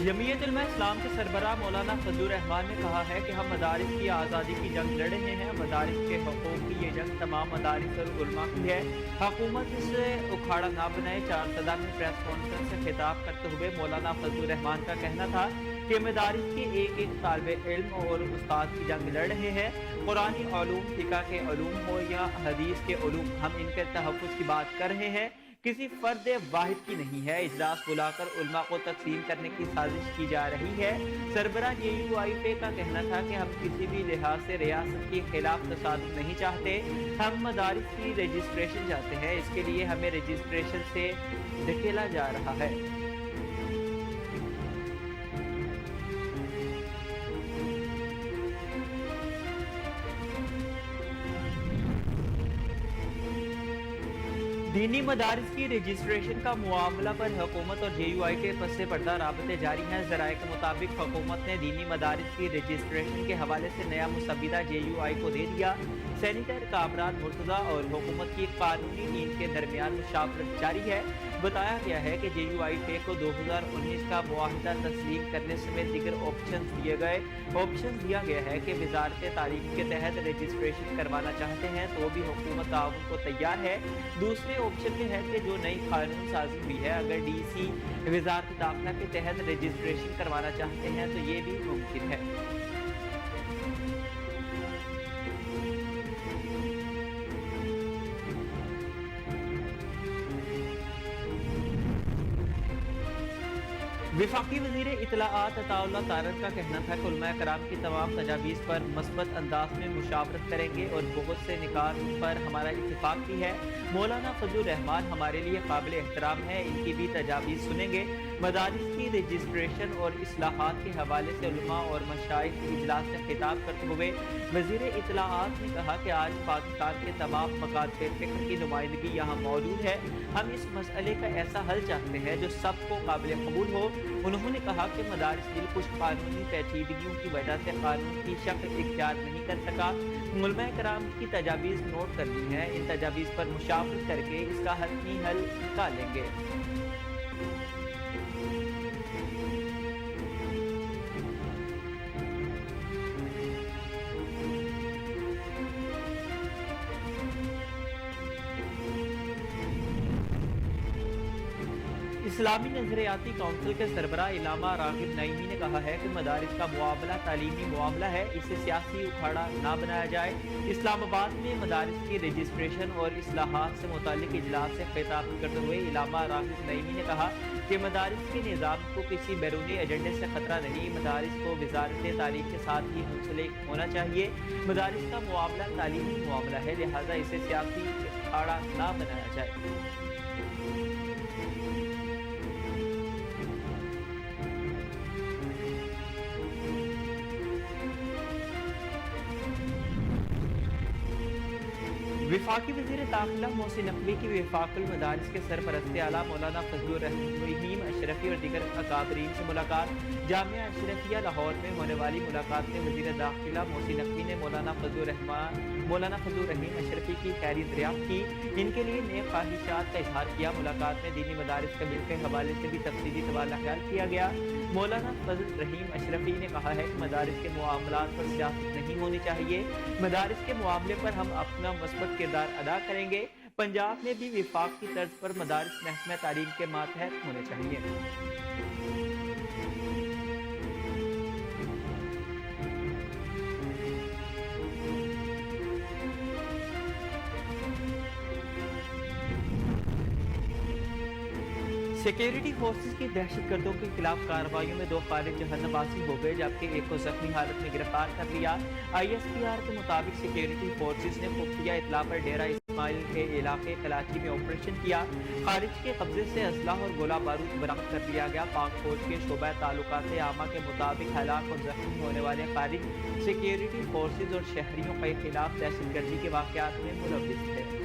जमीयत उलमा इस्लाम के सरबराह मौलाना फजलुर रहमान ने कहा है कि हम मदारिस की आज़ादी की जंग लड़ रहे हैं। मदारिस के हकूक़ की ये जंग तमाम मदारिस और उलमा की है। हुकूमत इसे उखाड़ा ना बनाए। चारसदा में प्रेस कॉन्फ्रेंस से खिताब करते हुए मौलाना फजलुर रहमान का कहना था कि मदारिस के एक एक तालिबे इल्म और उस्ताद की जंग लड़ रहे हैं। कुरानी उलूम, फिक़ह के उलूम हो या हदीस के उलूम, हम इनके तहफ़्फ़ुज़ की बात कर रहे हैं, किसी फर्द वाहिद की नहीं है। इजलास बुलाकर उलमा को तकसीम करने की साजिश की जा रही है। सरबराह JUIF का कहना था कि हम किसी भी लिहाज से रियासत के खिलाफ तसादुम नहीं चाहते, हम मदारिस की रजिस्ट्रेशन चाहते हैं। इसके लिए हमें रजिस्ट्रेशन से धकेला जा रहा है। दीनी मदारिस की रजिस्ट्रेशन का मामला पर हुकूमत और JUI के पस पर्दा राबते जारी हैं। ज़राए के मुताबिक हुकूमत ने दीनी मदारिस की रजिस्ट्रेशन के हवाले से नया मुसविदा JUI को दे दिया। सेनेटर कामरान मुर्तज़ा और हुकूमत की कानूनी टीम के दरमियान मुशावरत जारी है। बताया गया है कि JUIF को 2019 का मुआहिदा तस्लीम करने समेत दीगर ऑप्शन दिया गया है कि वजारत तालीम के तहत रजिस्ट्रेशन करवाना चाहते हैं तो भी हुकूमत ताउन को तैयार है। दूसरे ऑप्शन में है कि जो नई कानून साजी हुई है, अगर DC वजारत दाखिला के तहत रजिस्ट्रेशन करवाना चाहते हैं तो ये भी मुमकिन है। वफाकी वज़ीर इत्तलाआत अताउल्लाह तारक का कहना था कि उलमा कराम की तमाम तजावीज़ पर मस्बत अंदाज में मुशावरत करेंगे और बहुत से निकात पर हमारा इत्तेफाक भी है। मौलाना फजलुर रहमान हमारे लिए काबिल एहतराम है, इनकी भी तजावीज़ सुनेंगे। मदारिस की रजिस्ट्रेशन और इस्लाहात के हवाले से उलमा और मशाइख के इजलास से खिताब करते हुए वज़ीर इत्तलाआत ने कहा कि आज पाकिस्तान के तमाम मकातब फ़िक्र की नुमाइंदगी यहाँ मौजूद है। हम इस मसले का ऐसा हल चाहते हैं जो सबको काबिल कबूल हो। उन्होंने कहा कि मदारिस बिल कुछ कानूनी पेचीदगियों की वजह से कानून की शक्ल इख्तियार नहीं कर सका। उलमा कराम की तजावीज़ नोट कर ली हैं, इन तजावीज़ पर मुशावरत करके इसका हतमी हल निकालेंगे। इस्लामी नजरियाती काउंसिल के सरबराह इलामा रागिब नईमी ने कहा है कि मदारिस का मुआमला तालीमी मुआमला है, इसे सियासी उखाड़ा ना बनाया जाए। इस्लामाबाद में मदारिस की रजिस्ट्रेशन और इस्लाहात से मुताल्लिक इजलास से खिताब करते हुए इलामा रागिब नईमी ने कहा कि मदारिस के निज़ाम को किसी बैरूनी एजेंडे से खतरा नहीं, मदारिस को वजारत तालीम के साथ ही मुंसलिक होना चाहिए। मदारिस का मुआमला तालीमी मुआमला है, लिहाजा इसे सियासी उखाड़ा ना बनाया जाए। वफाकी वज़ीर दाखिला मोहसिन नकवी की वफाकुल मदारिस के सरपरस्त आला मौलाना फजलुर रहीम अशरफी और दीगर अकाबरीन से मुलाकात। जामिया अशरफिया लाहौर में होने वाली मुलाकात में वज़ीर दाखिला मोहसिन नकवी ने मौलाना फजलुर रहीम अशरफी की खैरियत दरियाफ्त की, इनके लिए नेक ख्वाहिशात का इजहार किया। मुलाकात में दीनी मदारिस के बिल के हवाले से भी तफसीली तबादला ख्याल किया गया। मौलाना फजल रहीम अशरफी ने कहा है कि मदारिस के मामलात पर सियासत नहीं होनी चाहिए, मदारिस के मामले पर हम अपना मस्बत किरदार अदा करेंगे। पंजाब में भी विफाक की तर्ज पर मदारिस महकमा तालीम के मातहत होने चाहिए। सिक्योरिटी फोर्सेस की दहशतगर्दों के खिलाफ कार्रवाइयों में 2 खारिज जहन्नबाजी हो गए, जबकि एक को जख्मी हालत में गिरफ्तार कर लिया। ISPR के मुताबिक सिक्योरिटी फोर्सेस ने खुफिया इतला पर डेरा इस्माइल के इलाके कलाची में ऑपरेशन किया। खारिज के कब्जे से असलाह और गोला बारूद बरामद कर लिया गया। पाक फौज के शोबा ताल्लुकात आमा के मुताबिक हलाक और जख्मी होने वाले खारिज सिक्योरिटी फोर्सेस और शहरियों के खिलाफ दहशतगर्दी के वाक़यात में मुलव्विस थे।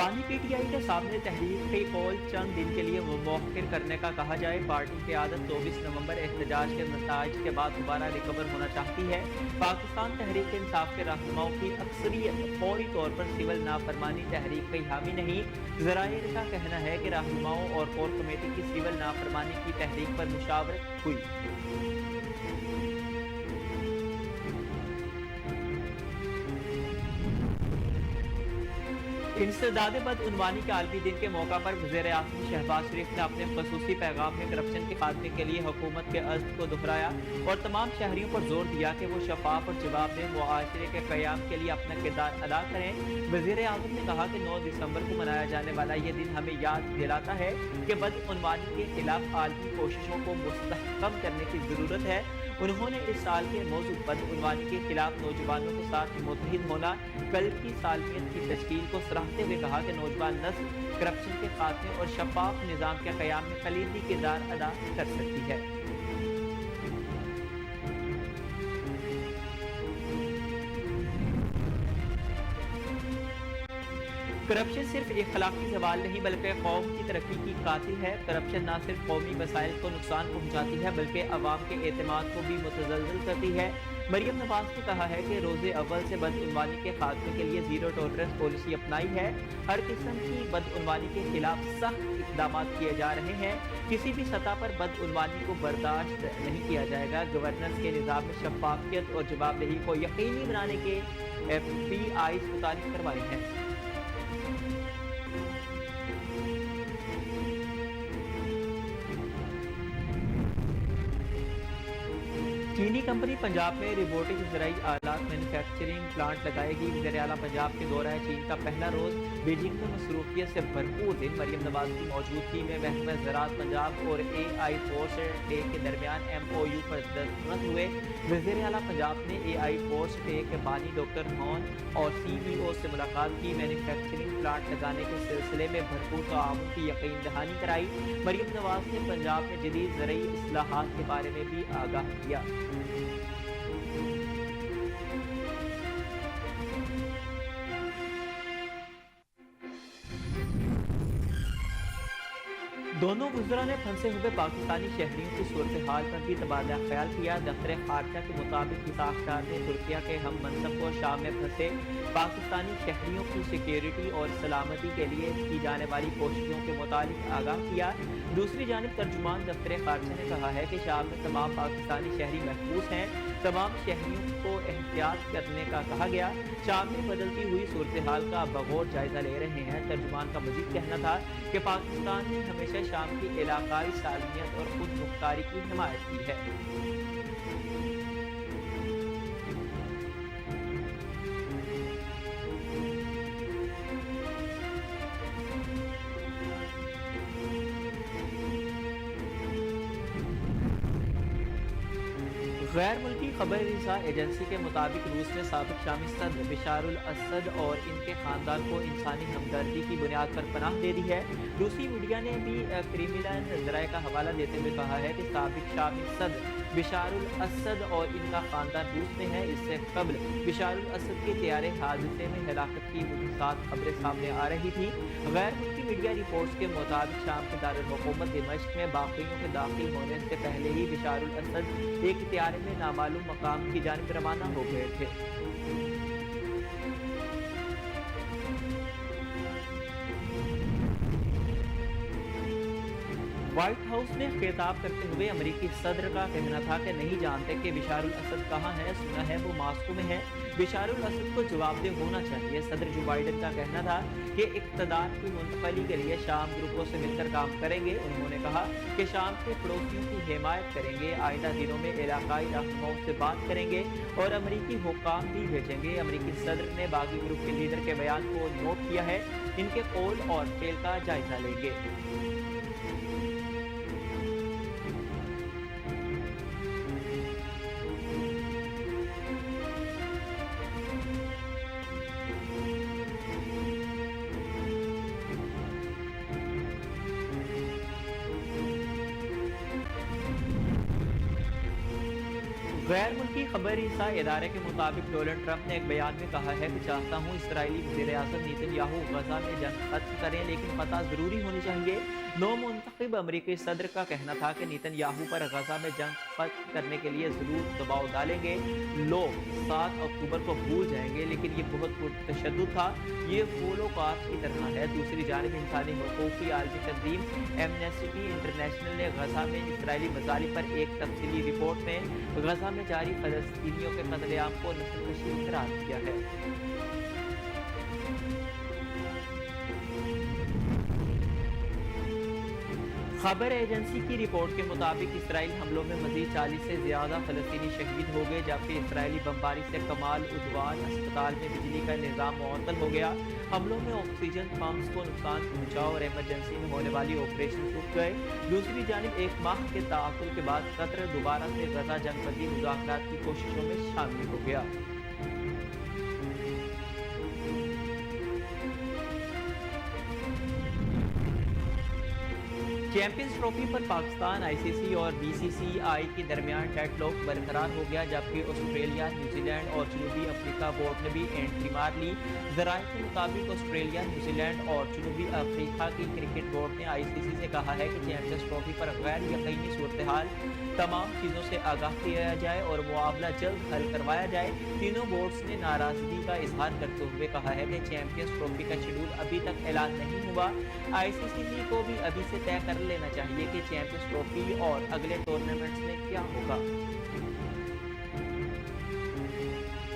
बानी पीटीआई के सामने तहरीक की कौल चंद दिन के लिए मौखिर करने का कहा जाए। पार्टी की आदत 24 नवंबर एहतजाज के नताइज के बाद दोबारा रिकवर होना चाहती है। पाकिस्तान तहरीक इंसाफ के रहनुमाओं की अक्सरियत फौरी तौर पर सिविल नाफरमानी तहरीक की हामी नहीं। ज़राए का कहना है कि रहनुमाओं और कोर कमेटी की सिविल नाफरमानी की तहरीक पर मुशावरत हुई। इंसदाद बदउनवानी के आलमी दिन के मौका पर वज़ीर-ए-आज़म शहबाज शरीफ ने अपने ख़ुसूसी पैगाम में करप्शन के खात्मे के लिए हुकूमत के अज़्म को दोहराया और तमाम शहरियों पर जोर दिया कि वो शफाफ और जवाबदेह मुआशरे के क़याम के लिए अपना किरदार अदा करें। वज़ीर-ए-आज़म ने कहा कि 9 दिसंबर को मनाया जाने वाला ये दिन हमें याद दिलाता है कि बदउनवानी के खिलाफ आलमी कोशिशों को मुस्तहकम करने की ज़रूरत है। उन्होंने इस साल के मौजू बदउनवानी के खिलाफ नौजवानों के साथ मुत्तहिद होना कल की सालगिरह की तश्कील को सराहते हुए कहा कि नौजवान नस्ल करप्शन के खात्मे और शफाफ निज़ाम के क़याम में कलीदी किरदार अदा कर सकती है। करप्शन सिर्फ इखलाकी सवाल नहीं बल्कि कौम की तरक्की की कातिल है। करप्शन न सिर्फ कौमी वसाइल को नुकसान पहुँचाती है बल्कि अवाम के एतमाद को भी मुतज़लज़ल करती है। मरियम नवाज ने कहा है कि रोज़े अव्वल से बदउनवानी के खात्मे के लिए ज़ीरो टॉलरेंस पॉलिसी अपनाई है। हर किस्म की बदउनवानी के खिलाफ सख्त इक़दाम किए जा रहे हैं। किसी भी सतह पर बदउनवानी को बर्दाश्त नहीं किया जाएगा। गवर्नेंस के निज़ाम में शफाफियत और जवाबदेही को यकीनी बनाने के FBI मुतारिफ करवाए हैं। चीनी कंपनी पंजाब में रोबोटिक ज़राई आलात मैन्युफैक्चरिंग प्लांट लगाएगी। वज़ीर-ए-आला पंजाब के दौरा चीन का पहला रोज़ बीजिंग में मसरूफियत से भरपूर दिन। मरियम नवाज की मौजूदगी में महकमा ज़राअत पंजाब और AI फोर्स डे के दरमियान MOU पर दस्तखत हुए। वज़ीर-ए-आला पंजाब ने AI फोर्स डे के बानी डॉक्टर हॉन और CEO से मुलाकात की। मैन्युफैक्चरिंग प्लांट लगाने के सिलसिले में भरपूर ताआवुन की यकीन दहानी कराई। मरियम नवाज ने पंजाब में जदीद ज़राई इस्लाहात के बारे में भी आगाह किया। दोनों वज़रा ने फंसे हुए पाकिस्तानी शहरियों की सूरत हाल पर भी तबादला ख्याल किया। दफ्तर खारजा के मुताबिक साख्तार ने तुर्किया के हम मनसब को शाम में फंसे पाकिस्तानी शहरियों की सिक्योरिटी और सलामती के लिए की जाने वाली कोशिशों के मुतालिक आगाह किया। दूसरी जानिब तर्जुमान दफ्तर खारजा ने कहा है कि शाम में तमाम पाकिस्तानी शहरी महफूज हैं। तमाम शहरियों को एहतियात करने का कहा गया। शाम में बदलती हुई सूरत हाल का बगौर जायजा ले रहे हैं। तर्जुमान का मजीद कहना था कि पाकिस्तान ने हमेशा शाम की इलाकाई सालमियत और खुद मुख्तारी की हिमायत की है। गैर मुल्की खबर रिसा एजेंसी के मुताबिक रूस ने साबिक शामी सदर बशारुल असद और इनके खानदान को इंसानी हमदर्दी की बुनियाद पर पनाह दे दी है। रूसी मीडिया ने भी क्रिमिनल ज़राए का हवाला देते हुए कहा है कि साबिक शामी सदर बशारुल असद और इनका खानदान रूस में है। इससे कबल बशारुल असद के तैयारे हादसे में हलाकत की 7 खबरें सामने आ रही थी। गैर मुल्की मीडिया रिपोर्ट्स के मुताबिक शाम के दारुल हुकूमत दिमश्क में बाकियों के दाखिल होने से पहले ही बशारुल असद एक तैयारे में नामालूम मकाम की जानिब रवाना हो गए थे। व्हाइट हाउस ने खिताब करते हुए अमेरिकी सदर का कहना था कि नहीं जानते कि बशारुल असद कहाँ है, सुना है वो मास्को में है। बशारुल असद को जवाबदेह होना चाहिए। सदर जो बाइडन का कहना था कि इक़्तिदार की मुंतकली के लिए शाम ग्रुपों से मिलकर काम करेंगे। उन्होंने कहा कि शाम के पड़ोसियों की हिमायत करेंगे, आइंदा दिनों में इलाकाई रहनुमाओं से बात करेंगे और अमरीकी हुक्काम भी भेजेंगे। अमरीकी सदर ने बागी ग्रुप के लीडर के बयान को नोट किया है। इनके कौल और फेल का जायजा लेंगे। غیر ملکی خبر رساں ادارے کے مطابق ڈونلڈ ٹرمپ نے ایک بیان میں کہا ہے کہ چاہتا ہوں اسرائیلی وزیر اعظم نیتن یاہو غزہ میں جنگ ختم کریں، لیکن فتح ضروری ہونی چاہیے۔ نو منتخب امریکی صدر کا کہنا تھا کہ نیتن یاہو پر غزہ میں جنگ ختم کرنے کے لیے ضرور دباؤ ڈالیں گے۔ لوگ 7 اکتوبر کو بھول جائیں گے، لیکن یہ بہت پرتشدد تھا، یہ ہولوکاسٹ کی طرح ہے۔ دوسری جانب انسانی حقوق کی عالمی تنظیم ایمنسٹی انٹرنیشنل نے غزہ میں اسرائیلی مظالم پر ایک تفصیلی رپورٹ میں غزہ میں جاری فلسطینیوں کے قتل عام کو نسل کشی قرار دیا ہے۔ خبر ایجنسی کی رپورٹ کے مطابق اسرائیل حملوں میں مزید 40 سے زیادہ فلسطینی شہید ہو گئے، جبکہ اسرائیلی بمباری سے کمال عدوان اسپتال میں بجلی کا نظام معطل ہو گیا۔ حملوں میں آکسیجن پمپس کو نقصان پہنچا اور ایمرجنسی میں ہونے والی آپریشن رک گئے۔ دوسری جانب ایک ماہ کے تعطل کے بعد قطر دوبارہ سے غزہ جنگ بندی مذاکرات کی کوششوں میں شامل ہو گیا۔ چیمپئنز ٹرافی پر پاکستان، آئی سی سی اور بی سی سی آئی کے درمیان ڈیڈ لاک برقرار ہو گیا، جبکہ آسٹریلیا، نیوزی لینڈ اور جنوبی افریقہ بورڈ نے بھی انٹری مار لی۔ ذرائع کے مطابق آسٹریلیا، نیوزی لینڈ اور جنوبی افریقہ کی کرکٹ بورڈ نے آئی سی سی سے کہا ہے کہ چیمپئنز ٹرافی پر غیر یقینی صورتحال تمام چیزوں سے آگاہ کیا جائے اور معاملہ جلد حل کروایا جائے۔ تینوں بورڈز نے ناراضگی کا اظہار کرتے ہوئے کہا ہے کہ چیمپئنز ٹرافی کا شیڈول ابھی تک اعلان نہیں ہوا۔ آئی سی سی کو بھی ابھی سے طے کر لینا چاہیے کہ چیمپئنز ٹرافی اور اگلے ٹورنامنٹس میں کیا ہوگا۔